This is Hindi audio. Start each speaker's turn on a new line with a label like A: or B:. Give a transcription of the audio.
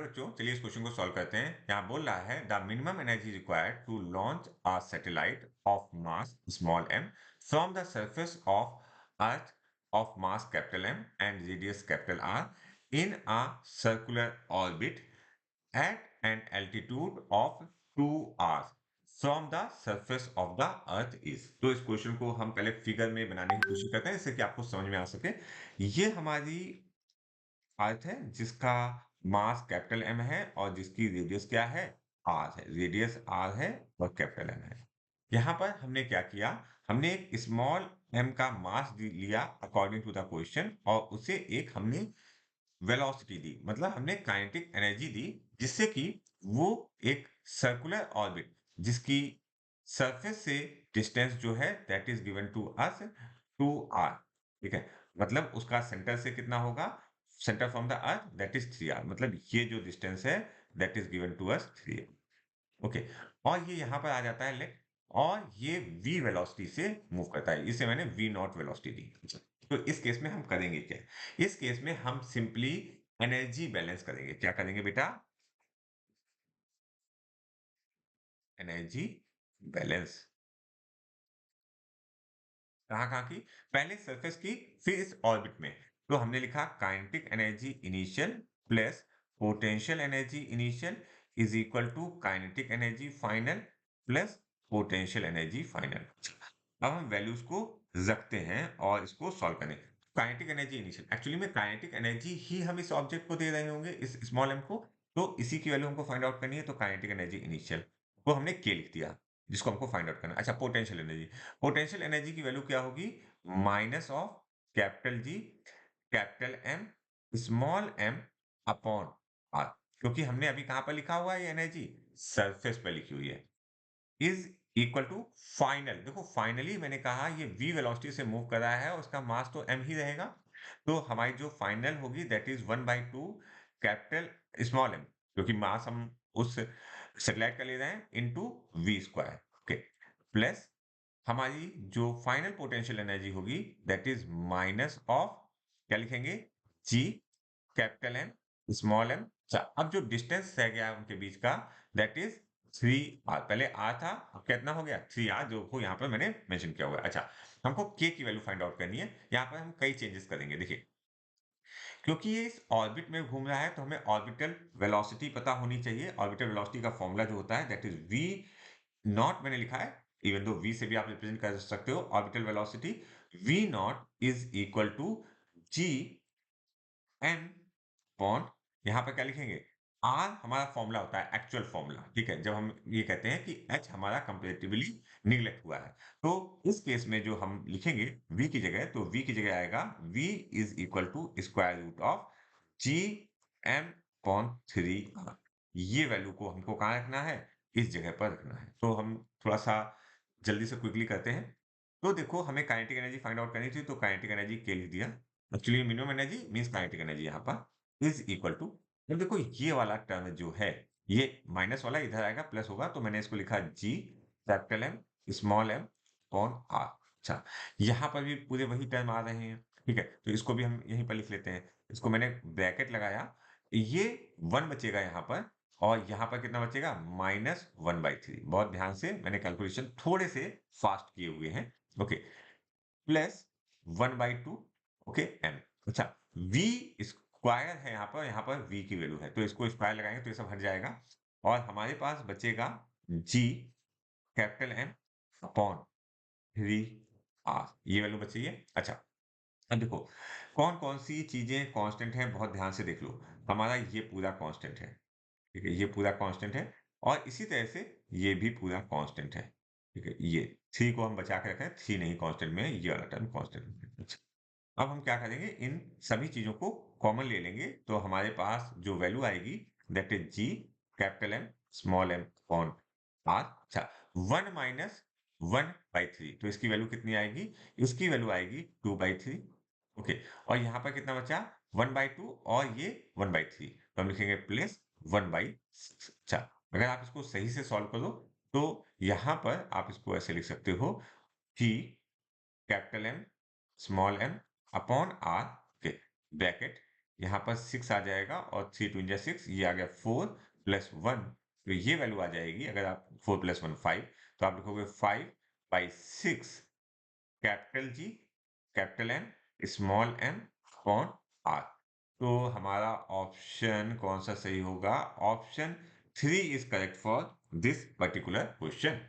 A: बच्चों, चलिए इस क्वेश्चन को सॉल्व करते हैं। यहाँ बोल रहा है the minimum energy required to launch a satellite of mass small m from the surface of earth of mass capital M and radius capital R in a circular orbit at an altitude of 2 hours from the surface of the earth is। तो इस क्वेश्चन को हम पहले फिगर में बनाने की कोशिश करते हैं जिससे कि आपको समझ में आ सके। ये हमारी अर्थ है जिसका मास कैपिटल M है और जिसकी रेडियस क्या है, R है। रेडियस R है और कैपिटल M है। यहाँ पर हमने क्या किया, हमने एक स्मॉल m का मास लिया अकॉर्डिंग टू द क्वेश्चन और उसे एक हमने वेलोसिटी दी, मतलब हमने काइनेटिक एनर्जी दी, जिससे कि वो एक सर्कुलर ऑर्बिट जिसकी सरफेस से डिस्टेंस जो है that is given to us 2r। ठीक है, मतलब उसका सेंटर से कितना होगा, centre from the earth that is 3r, मतलब ये जो डिस्टेंस है that is given to us 3r। Okay, और ये यहाँ पर आ जाता है लेट, और ये v वेलोसिटी से मूव करता है, इसे मैंने v नॉट वेलोसिटी दी। तो इस केस में हम करेंगे क्या, इस केस में हम सिंपली एनर्जी बैलेंस करेंगे। क्या करेंगे बेटा, एनर्जी बैलेंस। कहाँ की, पहले सरफेस की फिर इस ऑर्बिट में। तो हमने लिखा kinetic energy initial plus potential energy initial is equal to kinetic energy final plus potential energy final. अब हम वैल्यूज को रखते हैं और इसको सॉल्व करें। काइनेटिक एनर्जी इनिशियल, एक्चुअली में काइनेटिक एनर्जी ही हम इस ऑब्जेक्ट को दे रहे होंगे, इस स्मॉल m को। तो इसी की वैल्यू हमको फाइंड आउट करनी है, तो काइनेटिक एनर्जी इनिशियल को हमने k लिख दिया, जिसको हमको फाइंड आउट करना है। अच्छा, पोटेंशियल एनर्जी, पोटेंशियल एनर्जी की वैल्यू क्या होगी, minus of capital G capital M small m upon r, क्योंकि हमने अभी कहां पर लिखा हुआ है ये एनर्जी, सरफेस पर लिखी हुई है, इज इक्वल टू फाइनल। देखो फाइनली मैंने कहा ये v वेलोसिटी से मूव कर रहा है और उसका मास तो m ही रहेगा। तो हमारी जो फाइनल होगी that is 1/2 capital small m, क्योंकि मास हम उस सैटेलाइट का ले रहे हैं, into v square. Okay, plus हमारी जो फाइनल पोटेंशियल एनर्जी होगी दैट इज माइनस ऑफ, क्या लिखेंगे, g capital M small m। अच्छा, अब जो डिस्टेंस रह गया उनके बीच का दैट इज 3r, पहले r था, अब कितना हो गया 3r, जो को यहाँ पर मैंने मेंशन किया हुआ है। अच्छा, हमको k की वैल्यू फाइंड आउट करनी है। यहाँ पर हम कई चेंजेस करेंगे। देखिए, क्योंकि ये इस ऑर्बिट में घूम रहा है तो हमें ऑर्बिटल वेलोसिटी पता होनी चाहिए। ऑर्बिटल वेलोसिटी का फॉर्मूला जो होता है दैट इज v नॉट, मैंने लिखा है, इवन दो v से भी आप रिप्रेजेंट कर सकते हो orbital velocity. v not is equal to g m upon, यहाँ पे क्या लिखेंगे, आर हमारा फॉर्मूला होता है, एक्चुअल फॉर्मूला। ठीक है, जब हम ये कहते हैं कि एच हमारा कंपैरेटिवली निगलेक्ट हुआ है, तो इस केस में जो हम लिखेंगे वी की जगह, तो वी की जगह आएगा V is equal to square root of G M upon 3r। ये वैल्यू को हमको कहाँ रखना है, इस जगह पर रखना है। तो हम थोड़ा सा जल्दी से क्विकली करते हैं। तो देखो, हमें काइनेटिक एनर्जी फाइंड आउट करनी थी, तो काइनेटिक एनर्जी के लिख दिया। Actually minimum energy means kinetic energy यहाँ पर इज इक्वल टू, अब देखो ये वाला टर्म जो है, ये माइनस वाला इधर आएगा, प्लस होगा, तो मैंने इसको लिखा G capital M small m upon r। अच्छा, यहाँ पर भी पूरे वही टर्म आ रहे हैं। ठीक है, तो इसको भी हम यहीं पर लिख लेते हैं। इसको मैंने ब्रैकेट लगाया, ये 1 बचेगा यहाँ पर, और यहाँ पर कितना बचेगा, -1/3। बहुत ध्यान से मैंने कैलकुलेशन थोड़े से फास्ट किए हुए हैं। Okay, plus 1/2, okay m। अच्छा, v स्क्वायर है यहाँ पर v की वैल्यू है, तो इसको स्क्वायर लगाएंगे तो ये सब हट जाएगा, और हमारे पास बचेगा g capital M upon 3r, ये वैल्यू बची है। अच्छा, अब देखो कौन कौन सी चीजें कांस्टेंट हैं, बहुत ध्यान से देख लो। हमारा ये पूरा कांस्टेंट है, ठीक है, ये पूरा कांस्टेंट है, और इसी तरह से ये भी पूरा कांस्टेंट है। ठीक है, ये 3 को हम बचा के रखें, 3 नहीं कांस्टेंट में है, ये वाला टर्म कांस्टेंट में है। अच्छा, अब हम क्या करेंगे, इन सभी चीजों को कॉमन ले लेंगे, तो हमारे पास जो वैल्यू आएगी that is G capital M small m upon r। अच्छा, 1 माइनस 1/3, तो इसकी वैल्यू कितनी आएगी, इसकी वैल्यू आएगी 2/3। ओके, और यहाँ पर कितना बचा, 1/2, और ये 1/3, तो हम लिखेंगे प्लस 1/6। अच्छा, अगर आप इसको सही से सॉल्व करो तो यहाँ पर आप इसको ऐसे लिख सकते हो कि capital M small m upon r के ब्रैकेट, यहाँ पर 6 आ जाएगा और 3 2 6, ये आ गया 4 प्लस 1, तो ये वैल्यू आ जाएगी। अगर आप 4 प्लस 1 5, तो आप लिखोगे 5/6 capital G, capital N, small M upon R. तो हमारा ऑप्शन कौन सा सही होगा? Option 3 is correct for this particular question.